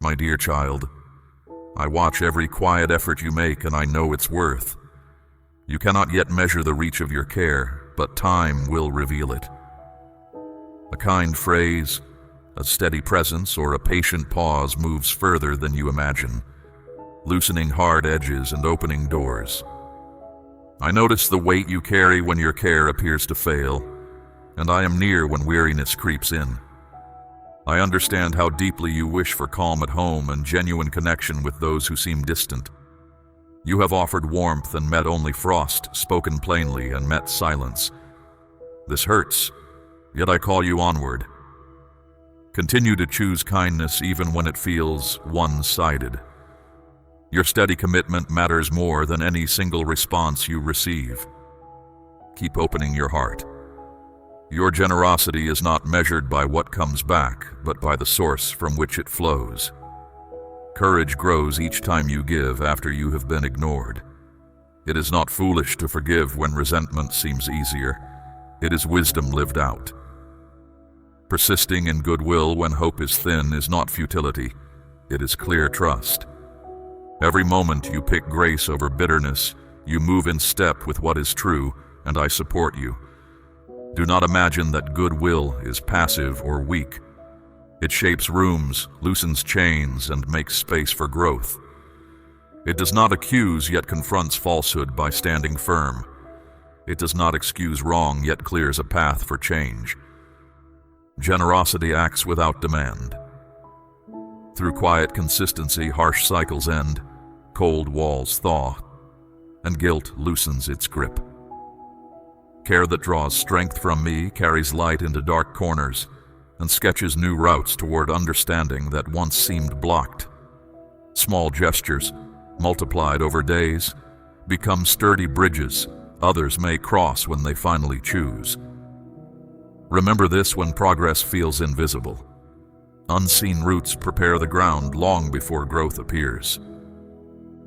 My dear child, I watch every quiet effort you make, and I know its worth. You cannot yet measure the reach of your care, but time will reveal it. A kind phrase, a steady presence, or a patient pause moves further than you imagine, loosening hard edges and opening doors. I notice the weight you carry when your care appears to fail, and I am near when weariness creeps in. I understand how deeply you wish for calm at home and genuine connection with those who seem distant. You have offered warmth and met only frost, spoken plainly and met silence. This hurts, yet I call you onward. Continue to choose kindness even when it feels one-sided. Your steady commitment matters more than any single response you receive. Keep opening your heart. Your generosity is not measured by what comes back, but by the source from which it flows. Courage grows each time you give after you have been ignored. It is not foolish to forgive when resentment seems easier. It is wisdom lived out. Persisting in goodwill when hope is thin is not futility. It is clear trust. Every moment you pick grace over bitterness, you move in step with what is true, and I support you. Do not imagine that goodwill is passive or weak. It shapes rooms, loosens chains, and makes space for growth. It does not accuse yet confronts falsehood by standing firm. It does not excuse wrong yet clears a path for change. Generosity acts without demand. Through quiet consistency, harsh cycles end, cold walls thaw, and guilt loosens its grip. Care that draws strength from me carries light into dark corners and sketches new routes toward understanding that once seemed blocked. Small gestures, multiplied over days, become sturdy bridges others may cross when they finally choose. Remember this when progress feels invisible. Unseen roots prepare the ground long before growth appears.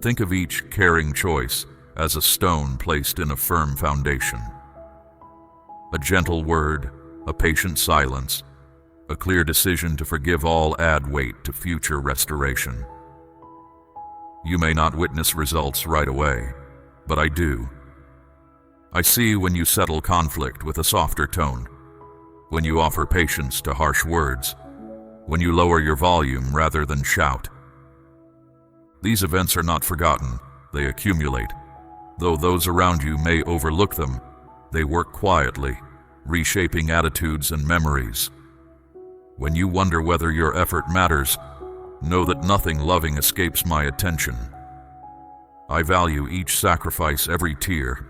Think of each caring choice as a stone placed in a firm foundation. A gentle word, a patient silence, a clear decision to forgive all add weight to future restoration. You may not witness results right away, but I do. I see when you settle conflict with a softer tone, when you offer patience to harsh words, when you lower your volume rather than shout. These events are not forgotten, they accumulate. Though those around you may overlook them, they work quietly, reshaping attitudes and memories. When you wonder whether your effort matters, know that nothing loving escapes my attention. I value each sacrifice, every tear,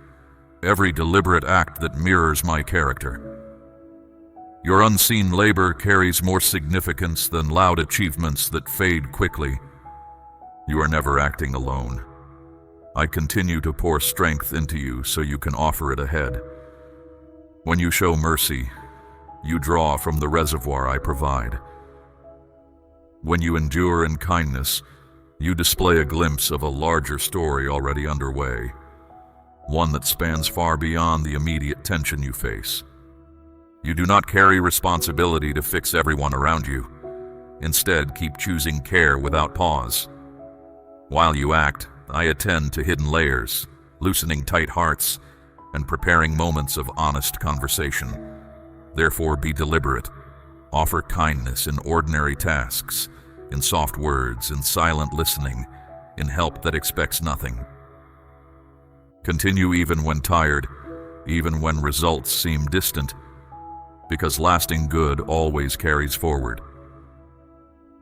every deliberate act that mirrors my character. Your unseen labor carries more significance than loud achievements that fade quickly. You are never acting alone. I continue to pour strength into you so you can offer it ahead. When you show mercy, you draw from the reservoir I provide. When you endure in kindness, you display a glimpse of a larger story already underway, one that spans far beyond the immediate tension you face. You do not carry responsibility to fix everyone around you. Instead, keep choosing care without pause. While you act, I attend to hidden layers, loosening tight hearts, and preparing moments of honest conversation. Therefore, be deliberate. Offer kindness in ordinary tasks, in soft words, in silent listening, in help that expects nothing. Continue even when tired, even when results seem distant, because lasting good always carries forward.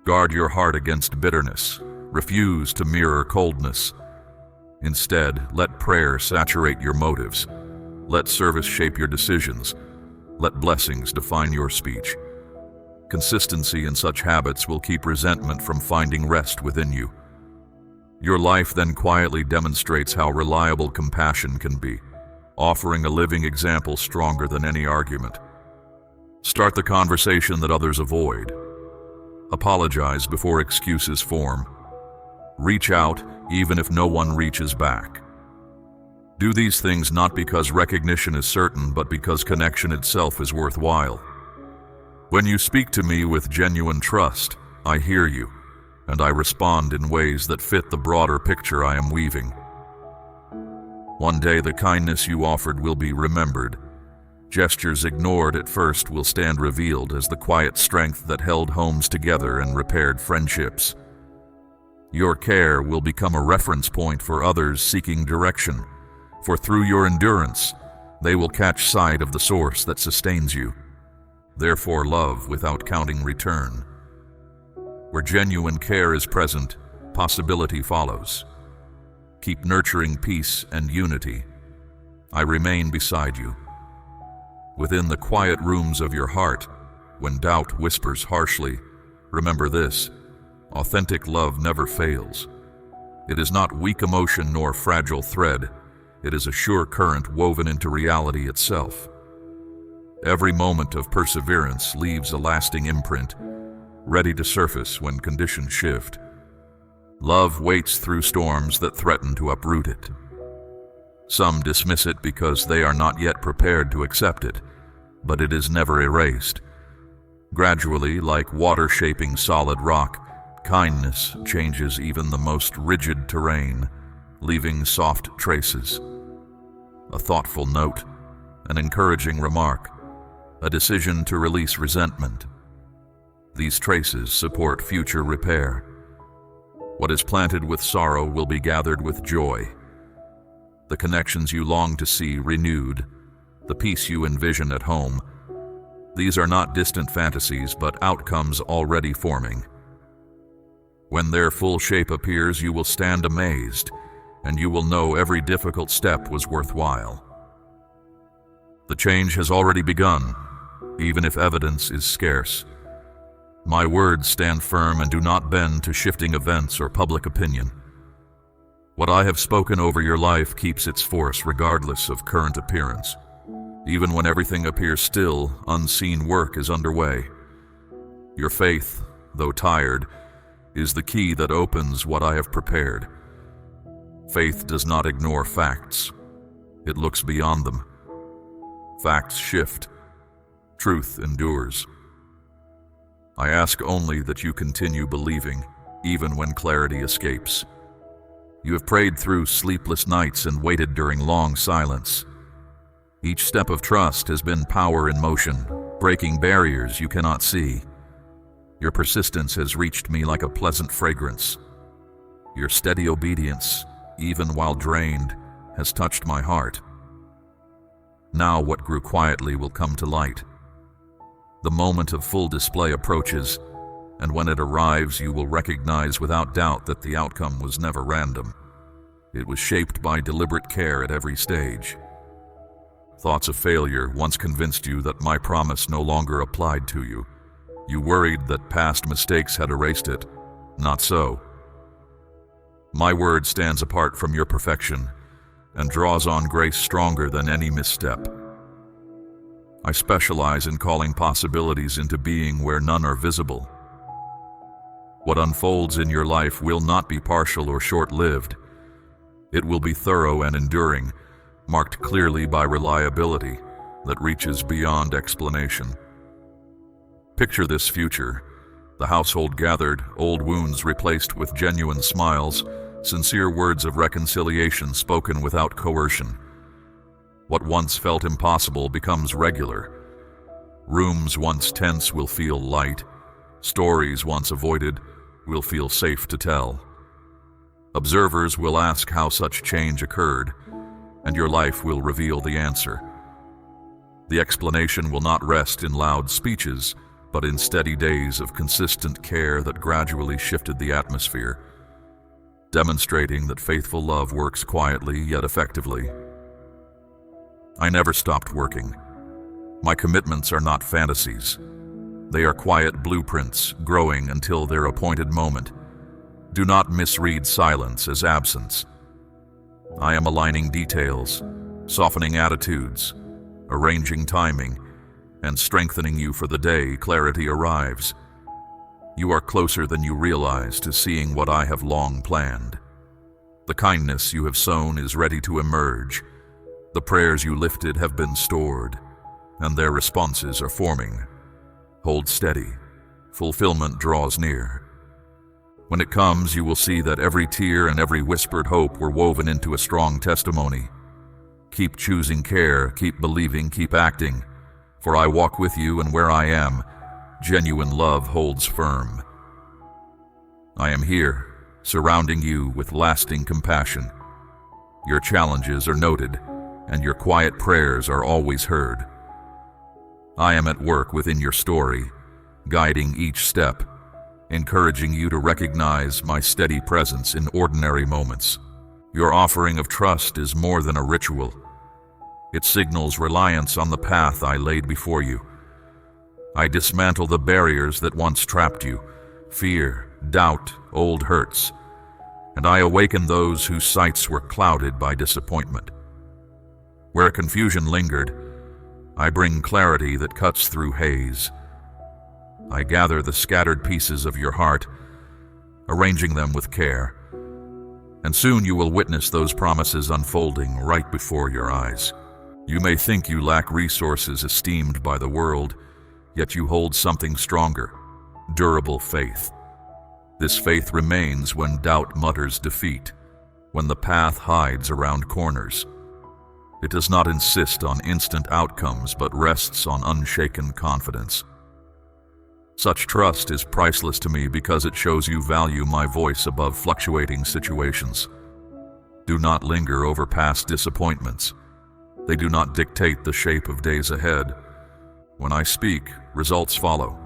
Guard your heart against bitterness. Refuse to mirror coldness. Instead, let prayer saturate your motives. Let service shape your decisions. Let blessings define your speech. Consistency in such habits will keep resentment from finding rest within you. Your life then quietly demonstrates how reliable compassion can be, offering a living example stronger than any argument. Start the conversation that others avoid. Apologize before excuses form. Reach out even if no one reaches back. Do these things not because recognition is certain, but because connection itself is worthwhile. When you speak to me with genuine trust, I hear you. and I respond in ways that fit the broader picture I am weaving. One day the kindness you offered will be remembered. Gestures ignored at first will stand revealed as the quiet strength that held homes together and repaired friendships. Your care will become a reference point for others seeking direction, for through your endurance, they will catch sight of the source that sustains you. Therefore, love without counting return. Where genuine care is present, possibility follows. Keep nurturing peace and unity. I remain beside you. Within the quiet rooms of your heart, when doubt whispers harshly, remember this: authentic love never fails. It is not weak emotion nor fragile thread. It is a sure current woven into reality itself. Every moment of perseverance leaves a lasting imprint, ready to surface when conditions shift. Love waits through storms that threaten to uproot it. Some dismiss it because they are not yet prepared to accept it, but it is never erased. Gradually, like water shaping solid rock, kindness changes even the most rigid terrain, leaving soft traces. A thoughtful note, an encouraging remark, a decision to release resentment. These traces support future repair. What is planted with sorrow will be gathered with joy. The connections you long to see renewed, the peace you envision at home, these are not distant fantasies but outcomes already forming. When their full shape appears, you will stand amazed, and you will know every difficult step was worthwhile. The change has already begun, even if evidence is scarce. My words stand firm and do not bend to shifting events or public opinion. What I have spoken over your life keeps its force regardless of current appearance. Even when everything appears still, unseen work is underway. Your faith, though tired, is the key that opens what I have prepared. Faith does not ignore facts. It looks beyond them. Facts shift. Truth endures. I ask only that you continue believing, even when clarity escapes. You have prayed through sleepless nights and waited during long silence. Each step of trust has been power in motion, breaking barriers you cannot see. Your persistence has reached me like a pleasant fragrance. Your steady obedience, even while drained, has touched my heart. Now what grew quietly will come to light. The moment of full display approaches, and when it arrives, you will recognize without doubt that the outcome was never random. It was shaped by deliberate care at every stage. Thoughts of failure once convinced you that my promise no longer applied to you. You worried that past mistakes had erased it. Not so. My word stands apart from your perfection and draws on grace stronger than any misstep. I specialize in calling possibilities into being where none are visible. What unfolds in your life will not be partial or short-lived. It will be thorough and enduring, marked clearly by reliability that reaches beyond explanation. Picture this future, the household gathered, old wounds replaced with genuine smiles, sincere words of reconciliation spoken without coercion. What once felt impossible becomes regular. Rooms once tense will feel light. Stories once avoided will feel safe to tell. Observers will ask how such change occurred, and your life will reveal the answer. The explanation will not rest in loud speeches, but in steady days of consistent care that gradually shifted the atmosphere, demonstrating that faithful love works quietly yet effectively. I never stopped working. My commitments are not fantasies. They are quiet blueprints, growing until their appointed moment. Do not misread silence as absence. I am aligning details, softening attitudes, arranging timing, and strengthening you for the day clarity arrives. You are closer than you realize to seeing what I have long planned. The kindness you have sown is ready to emerge. The prayers you lifted have been stored, and their responses are forming. Hold steady. Fulfillment draws near. When it comes, you will see that every tear and every whispered hope were woven into a strong testimony. Keep choosing care, keep believing, keep acting, for I walk with you, and where I am, genuine love holds firm. I am here, surrounding you with lasting compassion. Your challenges are noted, and your quiet prayers are always heard. I am at work within your story, guiding each step, encouraging you to recognize my steady presence in ordinary moments. Your offering of trust is more than a ritual. It signals reliance on the path I laid before you. I dismantle the barriers that once trapped you, fear, doubt, old hurts, and I awaken those whose sights were clouded by disappointment. Where confusion lingered, I bring clarity that cuts through haze. I gather the scattered pieces of your heart, arranging them with care, and soon you will witness those promises unfolding right before your eyes. You may think you lack resources esteemed by the world, yet you hold something stronger, durable faith. This faith remains when doubt mutters defeat, when the path hides around corners. It does not insist on instant outcomes, but rests on unshaken confidence. Such trust is priceless to me because it shows you value my voice above fluctuating situations. Do not linger over past disappointments. They do not dictate the shape of days ahead. When I speak, results follow.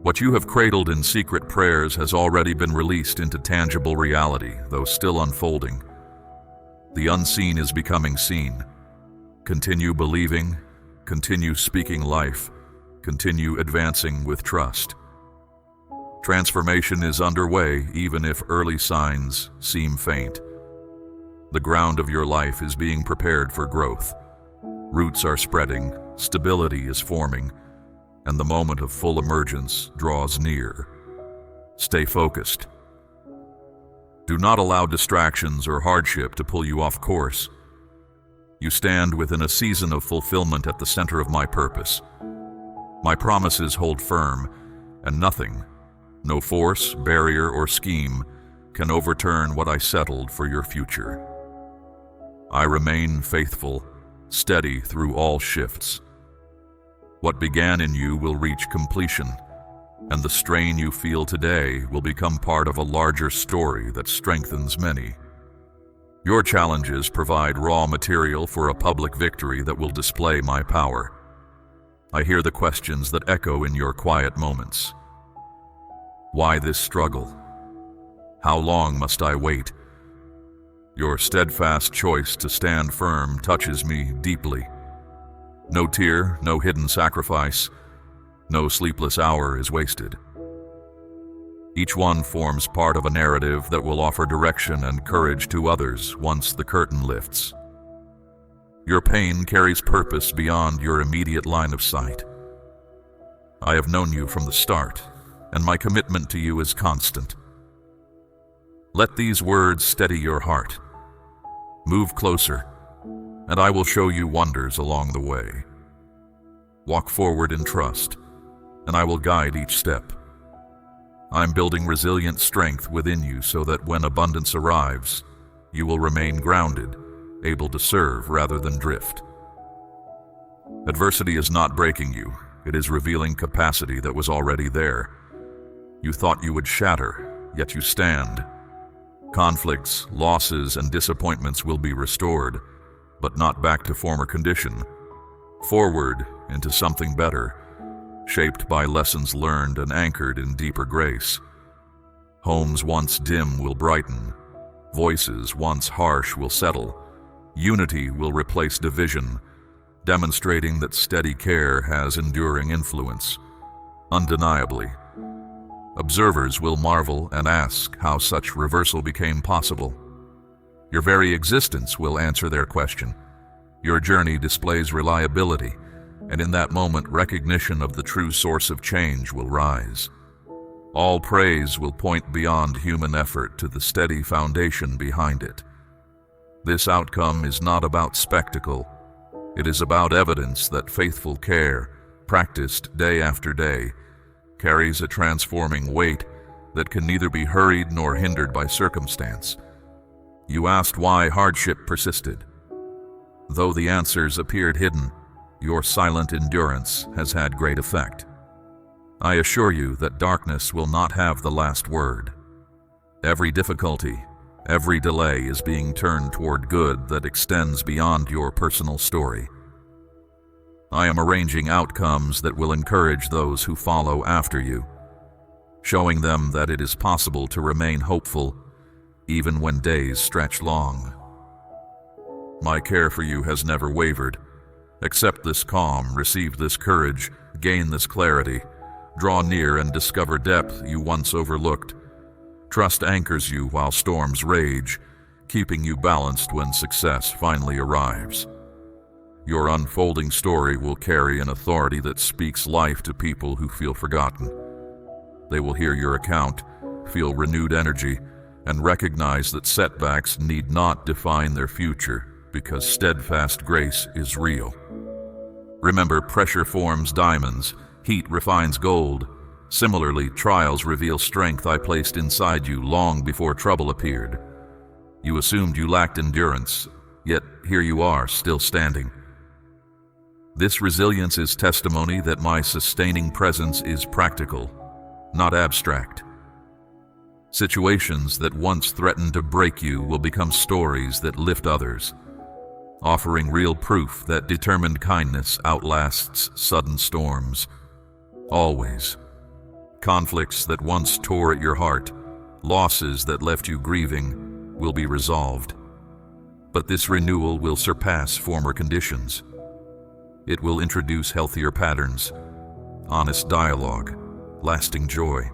What you have cradled in secret prayers has already been released into tangible reality, though still unfolding. The unseen is becoming seen. Continue believing, continue speaking life, continue advancing with trust. Transformation is underway, even if early signs seem faint. The ground of your life is being prepared for growth. Roots are spreading, stability is forming, and the moment of full emergence draws near. Stay focused. Do not allow distractions or hardship to pull you off course. You stand within a season of fulfillment at the center of my purpose. My promises hold firm, and nothing, no force, barrier, or scheme, can overturn what I settled for your future. I remain faithful, steady through all shifts. What began in you will reach completion, and the strain you feel today will become part of a larger story that strengthens many. Your challenges provide raw material for a public victory that will display my power. I hear the questions that echo in your quiet moments. Why this struggle? How long must I wait? Your steadfast choice to stand firm touches me deeply. No tear, no hidden sacrifice, no sleepless hour is wasted. Each one forms part of a narrative that will offer direction and courage to others once the curtain lifts. Your pain carries purpose beyond your immediate line of sight. I have known you from the start, and my commitment to you is constant. Let these words steady your heart. Move closer, and I will show you wonders along the way. Walk forward in trust, and I will guide each step. I'm building resilient strength within you so that when abundance arrives, you will remain grounded, able to serve rather than drift. Adversity is not breaking you. It is revealing capacity that was already there. You thought you would shatter, yet you stand. Conflicts, losses, and disappointments will be restored, but not back to former condition. Forward into something better, shaped by lessons learned and anchored in deeper grace. Homes once dim will brighten. Voices once harsh will settle. Unity will replace division, demonstrating that steady care has enduring influence. Undeniably, observers will marvel and ask how such reversal became possible. Your very existence will answer their question. Your journey displays reliability, and in that moment, recognition of the true source of change will rise. All praise will point beyond human effort to the steady foundation behind it. This outcome is not about spectacle. It is about evidence that faithful care, practiced day after day, carries a transforming weight that can neither be hurried nor hindered by circumstance. You asked why hardship persisted. Though the answers appeared hidden, your silent endurance has had great effect. I assure you that darkness will not have the last word. Every difficulty, every delay is being turned toward good that extends beyond your personal story. I am arranging outcomes that will encourage those who follow after you, showing them that it is possible to remain hopeful even when days stretch long. My care for you has never wavered. Accept this calm, receive this courage, gain this clarity, draw near and discover depth you once overlooked. Trust anchors you while storms rage, keeping you balanced when success finally arrives. Your unfolding story will carry an authority that speaks life to people who feel forgotten. They will hear your account, feel renewed energy, and recognize that setbacks need not define their future because steadfast grace is real. Remember, pressure forms diamonds, heat refines gold. Similarly, trials reveal strength I placed inside you long before trouble appeared. You assumed you lacked endurance, yet here you are, still standing. This resilience is testimony that my sustaining presence is practical, not abstract. Situations that once threatened to break you will become stories that lift others, offering real proof that determined kindness outlasts sudden storms. Always. Conflicts that once tore at your heart, losses that left you grieving, will be resolved. But this renewal will surpass former conditions. It will introduce healthier patterns, honest dialogue, lasting joy.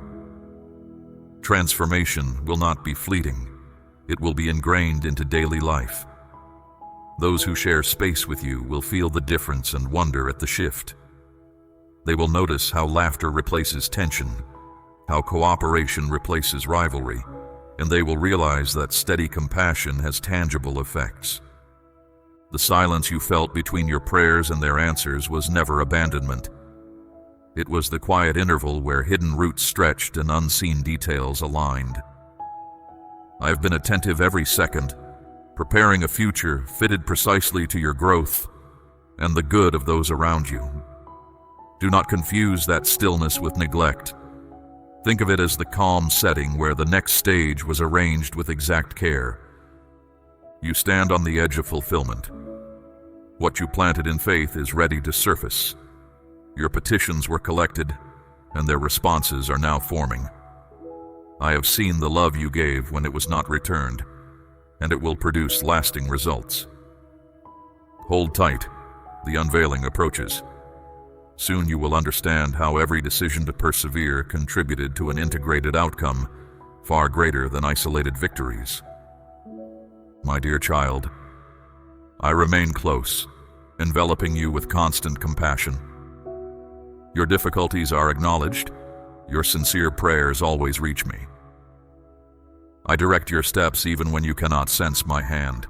Transformation will not be fleeting. It will be ingrained into daily life. Those who share space with you will feel the difference and wonder at the shift. They will notice how laughter replaces tension, how cooperation replaces rivalry, and they will realize that steady compassion has tangible effects. The silence you felt between your prayers and their answers was never abandonment. It was the quiet interval where hidden roots stretched and unseen details aligned. I have been attentive every second, preparing a future fitted precisely to your growth and the good of those around you. Do not confuse that stillness with neglect. Think of it as the calm setting where the next stage was arranged with exact care. You stand on the edge of fulfillment. What you planted in faith is ready to surface. Your petitions were collected, and their responses are now forming. I have seen the love you gave when it was not returned, and it will produce lasting results. Hold tight. The unveiling approaches. Soon you will understand how every decision to persevere contributed to an integrated outcome far greater than isolated victories. My dear child, I remain close, enveloping you with constant compassion. Your difficulties are acknowledged. Your sincere prayers always reach me. I direct your steps even when you cannot sense my hand.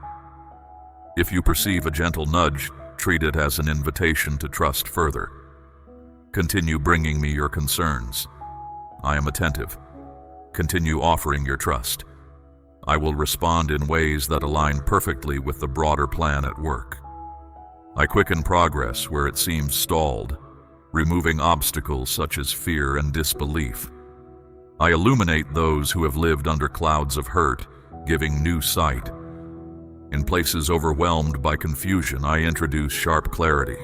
If you perceive a gentle nudge, treat it as an invitation to trust further. Continue bringing me your concerns. I am attentive. Continue offering your trust. I will respond in ways that align perfectly with the broader plan at work. I quicken progress where it seems stalled, removing obstacles such as fear and disbelief. I illuminate those who have lived under clouds of hurt, giving new sight. In places overwhelmed by confusion, I introduce sharp clarity.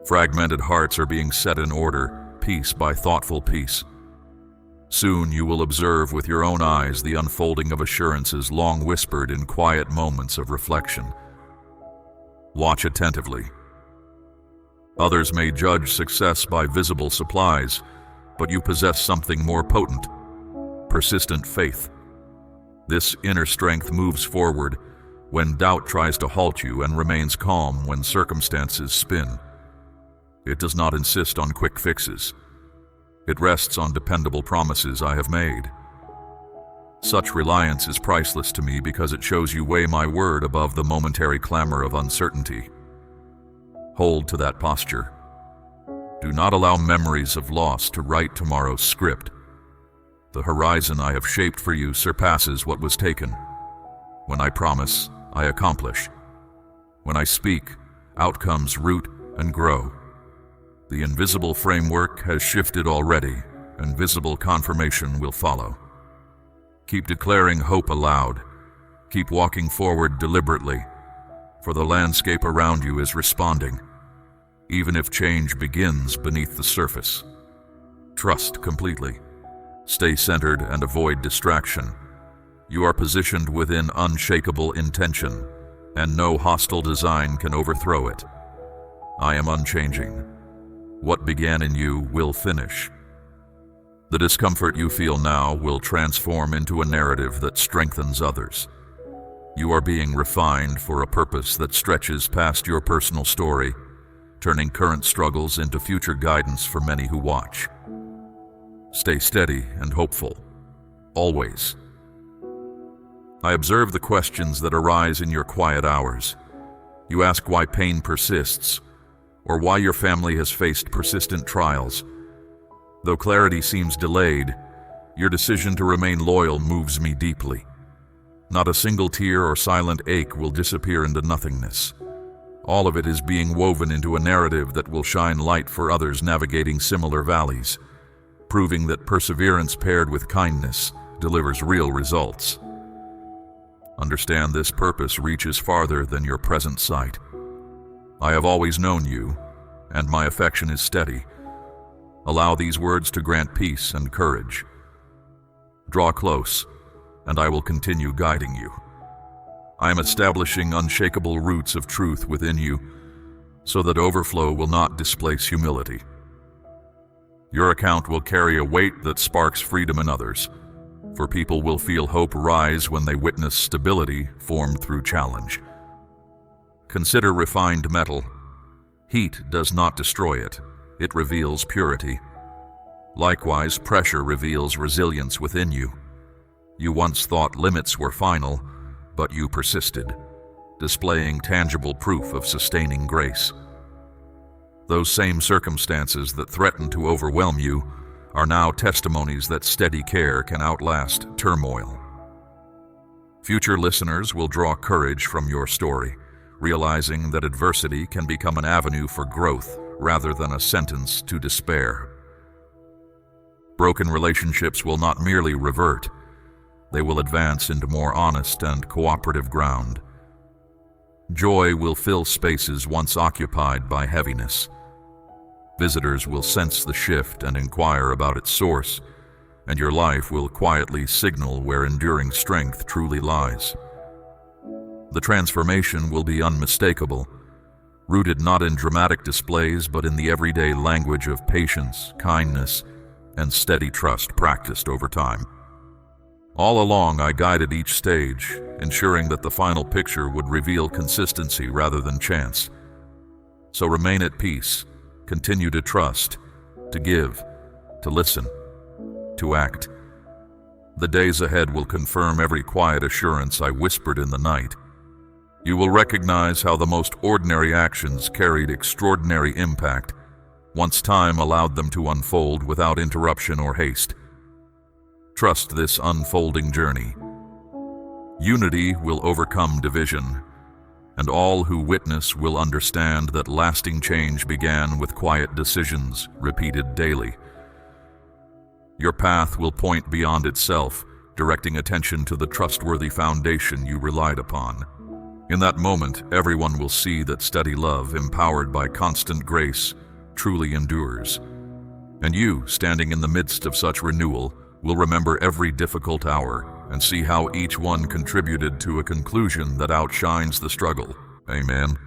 Fragmented hearts are being set in order, piece by thoughtful piece. Soon you will observe with your own eyes the unfolding of assurances long whispered in quiet moments of reflection. Watch attentively. Others may judge success by visible supplies, but you possess something more potent: persistent faith. This inner strength moves forward when doubt tries to halt you and remains calm when circumstances spin. It does not insist on quick fixes. It rests on dependable promises I have made. Such reliance is priceless to me because it shows you weigh my word above the momentary clamor of uncertainty. Hold to that posture. Do not allow memories of loss to write tomorrow's script. The horizon I have shaped for you surpasses what was taken. When I promise, I accomplish. When I speak, outcomes root and grow. The invisible framework has shifted already, and visible confirmation will follow. Keep declaring hope aloud. Keep walking forward deliberately, for the landscape around you is responding, even if change begins beneath the surface. Trust completely. Stay centered and avoid distraction. You are positioned within unshakable intention, and no hostile design can overthrow it. I am unchanging. What began in you will finish. The discomfort you feel now will transform into a narrative that strengthens others. You are being refined for a purpose that stretches past your personal story, turning current struggles into future guidance for many who watch. Stay steady and hopeful, always. I observe the questions that arise in your quiet hours. You ask why pain persists, or why your family has faced persistent trials. Though clarity seems delayed, your decision to remain loyal moves me deeply. Not a single tear or silent ache will disappear into nothingness. All of it is being woven into a narrative that will shine light for others navigating similar valleys, proving that perseverance paired with kindness delivers real results. Understand this purpose reaches farther than your present sight. I have always known you, and my affection is steady. Allow these words to grant peace and courage. Draw close, and I will continue guiding you. I am establishing unshakable roots of truth within you, so that overflow will not displace humility. Your account will carry a weight that sparks freedom in others, for people will feel hope rise when they witness stability formed through challenge. Consider refined metal. Heat does not destroy it. It reveals purity. Likewise, pressure reveals resilience within you. You once thought limits were final, but you persisted, displaying tangible proof of sustaining grace. Those same circumstances that threaten to overwhelm you are now testimonies that steady care can outlast turmoil. Future listeners will draw courage from your story, realizing that adversity can become an avenue for growth rather than a sentence to despair. Broken relationships will not merely revert, they will advance into more honest and cooperative ground. Joy will fill spaces once occupied by heaviness. Visitors will sense the shift and inquire about its source, and your life will quietly signal where enduring strength truly lies. The transformation will be unmistakable, rooted not in dramatic displays but in the everyday language of patience, kindness, and steady trust practiced over time. All along, I guided each stage, ensuring that the final picture would reveal consistency rather than chance. So remain at peace, continue to trust, to give, to listen, to act. The days ahead will confirm every quiet assurance I whispered in the night. You will recognize how the most ordinary actions carried extraordinary impact, once time allowed them to unfold without interruption or haste. Trust this unfolding journey. Unity will overcome division, and all who witness will understand that lasting change began with quiet decisions repeated daily. Your path will point beyond itself, directing attention to the trustworthy foundation you relied upon. In that moment, everyone will see that steady love, empowered by constant grace, truly endures. And you, standing in the midst of such renewal, will remember every difficult hour and see how each one contributed to a conclusion that outshines the struggle. Amen.